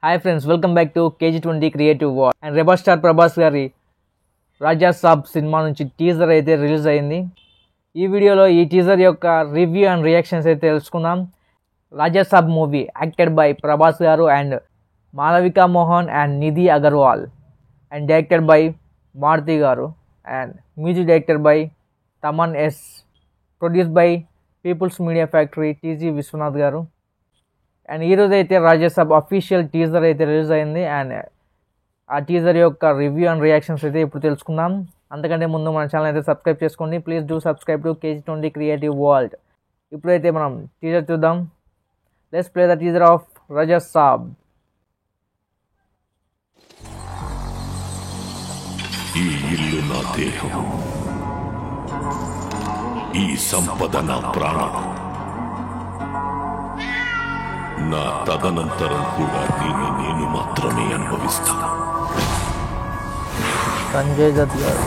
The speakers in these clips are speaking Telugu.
Hi friends, welcome back to KG20 creative war. And rebel star Prabhas గారి రాజా సాబ్ సినిమా నుంచి టీజర్ అయితే రిలీజ్ అయింది. ఈ వీడియోలో ఈ టీజర్ యొక్క రివ్యూ అండ్ రియాక్షన్స్ అయితే తెలుసుకుందాం. Raja Saab movie acted by Prabhas garu and Malavika Mohan and Nidhi Agarwal and directed by Maruthi garu and music director by Thaman S, produce by people's media factory TG Vishwanath garu. And ఈరోజు అయితే రాజా సాబ్ అఫీషియల్ టీజర్ అయితే రిలీజ్ అయింది. అండ్ ఆ టీజర్ యొక్క రివ్యూ అండ్ రియాక్షన్స్ అయితే ఇప్పుడు తెలుసుకుందాం. అంతకంటే ముందు మన ఛానల్ అయితే సబ్స్క్రైబ్ చేసుకోండి. Please do subscribe to KG20 creative world. ఇప్పుడైతే మనం టీజర్ చూద్దాం. Let's play the teaser of Raja Saab. ఈ ఇల్లు నా దేహం, ఈ సంపద నా ప్రాణం. నా తదనంతరం కూడా దీన్ని నేను మాత్రమే అనుభవిస్తా. సంజయ్ దత్ గారు.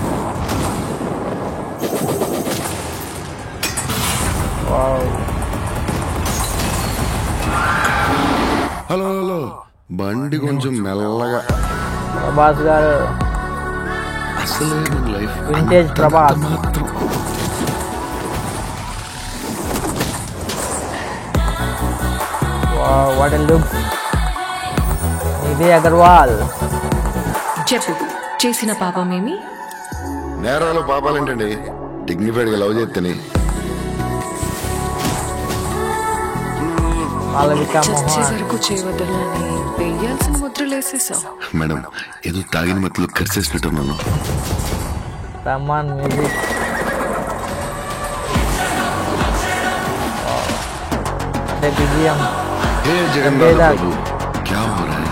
హలో హలో, బండి కొంచెం మెల్లగా. ప్రభాస్ గారు, అసలు లైఫ్ వింటేజ్ ప్రభాస్. మాత్రం what a look. Nidhi Agarwal. చెప్పు, చేసిన పాపమేమి? నేరాలు పాపాలేంటండి, డిగ్నిఫైడ్గా లవ్ చేస్తేనే. మాలవికా చచ్చే మోహన్. వరకు చేయవద్దని వేయాల్సిన ముద్రలేసేసావు. మేడం, ఏదో తాగిన మత్తులో కరిసేసినట్టున్నాను. తమన్ మ్యూజిక్. అంటే BGM. हे जगन्नाथ प्रभु, क्या हो रहा है?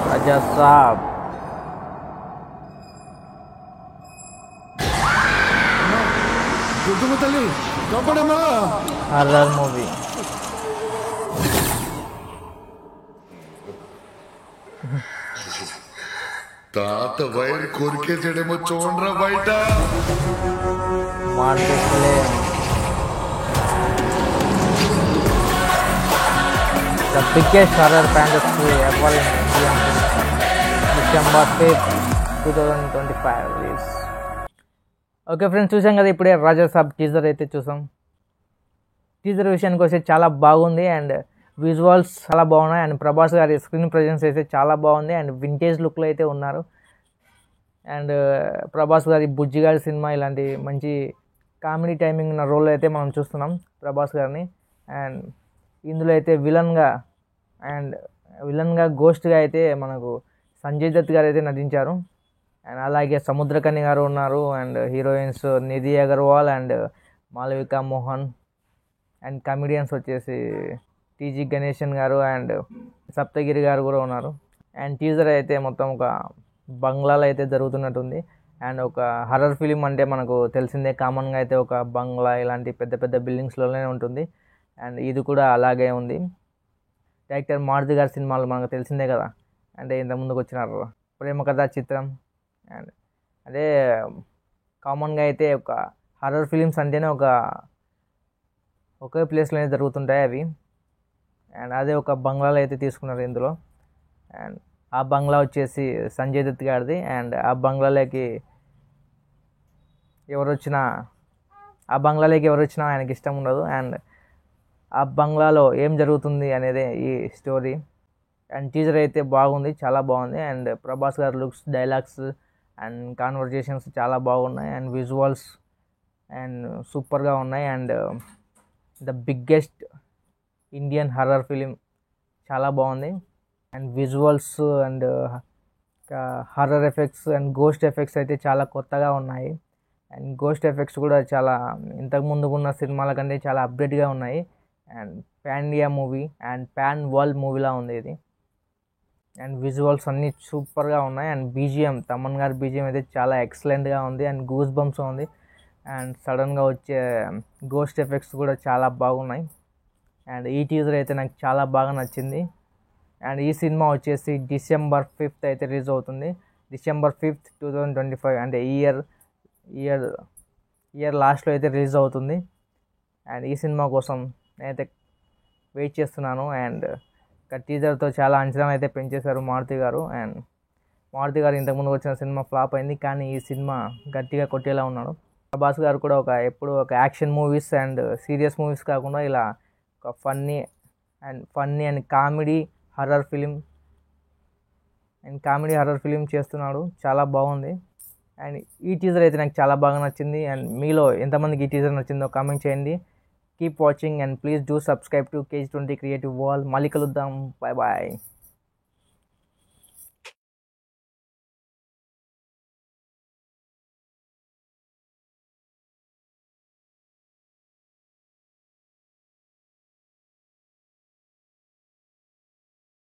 రాజా సాబ్. Horror movie. తాత వైర్ కొరికేసాడేమో చూడరా బయట. మార్కెట్లే. The biggest horror fantasy ever in Indian cinema. December 5th, 2025 release. Okay friends, చూసాం కదా ఇప్పుడే రాజా సాబ్ టీజర్ అయితే చూసాం. టీజర్ విషయానికి వస్తే చాలా బాగుంది అండ్ విజువల్స్ చాలా బాగున్నాయి. అండ్ ప్రభాస్ గారి స్క్రీన్ ప్రజెన్స్ అయితే చాలా బాగుంది అండ్ వింటేజ్ లుక్లో అయితే ఉన్నారు. అండ్ ప్రభాస్ గారి బుజ్జి గారి సినిమా ఇలాంటి మంచి కామెడీ టైమింగ్ ఉన్న రోల్ అయితే మనం చూస్తున్నాం ప్రభాస్ గారిని. అండ్ ఇందులో అయితే విలన్గా గోస్ట్గా అయితే మనకు సంజయ్ దత్ గారు అయితే నటించారు. అండ్ అలాగే సముద్రకని గారు ఉన్నారు. And heroines Nidhi Agarwal and Malavika Mohan. And comedians వచ్చేసి TG గణేషన్ గారు అండ్ సప్తగిరి గారు కూడా ఉన్నారు. అండ్ టీజర్ అయితే మొత్తం ఒక బంగ్లాలో అయితే జరుగుతున్నట్టుంది. అండ్ ఒక హర్రర్ ఫిలిం అంటే మనకు తెలిసిందే, కామన్గా అయితే ఒక బంగ్లా ఇలాంటి పెద్ద పెద్ద బిల్డింగ్స్లోనే ఉంటుంది. అండ్ ఇది కూడా అలాగే ఉంది. డైరెక్టర్ మారుతి గారి సినిమాలు మనకు తెలిసిందే కదా, అంటే ఇంత ముందుకు వచ్చిన ప్రేమ కథా చిత్రం. అండ్ అదే కామన్గా అయితే ఒక హర్రర్ ఫిలిమ్స్ అంటేనే ఒకే ప్లేస్లోనే జరుగుతుంటాయి అవి. అండ్ అదే ఒక బంగ్లాలో అయితే తీసుకున్నారు ఇందులో. అండ్ ఆ బంగ్లా వచ్చేసి సంజయ్ దత్ గారిది. అండ్ ఆ బంగ్లాలోకి ఎవరు వచ్చినా ఆయనకి ఇష్టం ఉండదు. అండ్ ఆ బంగ్లాలో ఏం జరుగుతుంది అనేది ఈ స్టోరీ. అండ్ టీజర్ అయితే బాగుంది, చాలా బాగుంది. అండ్ ప్రభాస్ గారి లుక్స్, డైలాగ్స్ అండ్ కాన్వర్జేషన్స్ చాలా బాగున్నాయి. అండ్ విజువల్స్ అండ్ సూపర్గా ఉన్నాయి. And the biggest Indian horror film, చాలా బాగుంది. And visuals and horror effects and ghost effects అయితే చాలా కొత్తగా ఉన్నాయి. అండ్ గోస్ట్ ఎఫెక్ట్స్ కూడా చాలా ఇంతకుముందు ఉన్న సినిమాల కంటే చాలా అప్డేట్గా ఉన్నాయి. And pan India movie and pan world మూవీలా ఉంది ఇది. అండ్ విజువల్స్ అన్నీ సూపర్గా ఉన్నాయి. అండ్ BGM, తమన్ గారి BGM అయితే చాలా ఎక్సలెంట్గా ఉంది. అండ్ గూస్ బంప్స్ ఉంది. అండ్ సడన్గా వచ్చే గోస్ట్ ఎఫెక్ట్స్ కూడా చాలా బాగున్నాయి. అండ్ ఈ టీజర్ అయితే నాకు చాలా బాగా నచ్చింది. అండ్ ఈ సినిమా వచ్చేసి December 5th అయితే రిలీజ్ అవుతుంది. December 5th, 2025 అంటే ఇయర్ లాస్ట్లో అయితే రిలీజ్ అవుతుంది. అండ్ ఈ సినిమా కోసం నేనైతే వెయిట్ చేస్తున్నాను. అండ్ టీజర్తో చాలా అంచనాలు అయితే పెంచేశారు మారుతి గారు. అండ్ మారుతి గారు ఇంతకుముందు వచ్చిన సినిమా ఫ్లాప్ అయింది, కానీ ఈ సినిమా గట్టిగా కొట్టేలా ఉన్నాడు. ప్రభాస్ గారు కూడా ఎప్పుడు ఒక action movies and serious movies కాకుండా ఇలా ఒక funny and comedy horror film చేస్తున్నాడు. చాలా బాగుంది. అండ్ ఈ టీజర్ అయితే నాకు చాలా బాగా నచ్చింది. అండ్ మీలో ఎంతమందికి ఈ టీజర్ నచ్చిందో కామెంట్ చేయండి. Keep watching and please do subscribe to KG20 creative world. మళ్ళీ కలుద్దాం. Bye bye.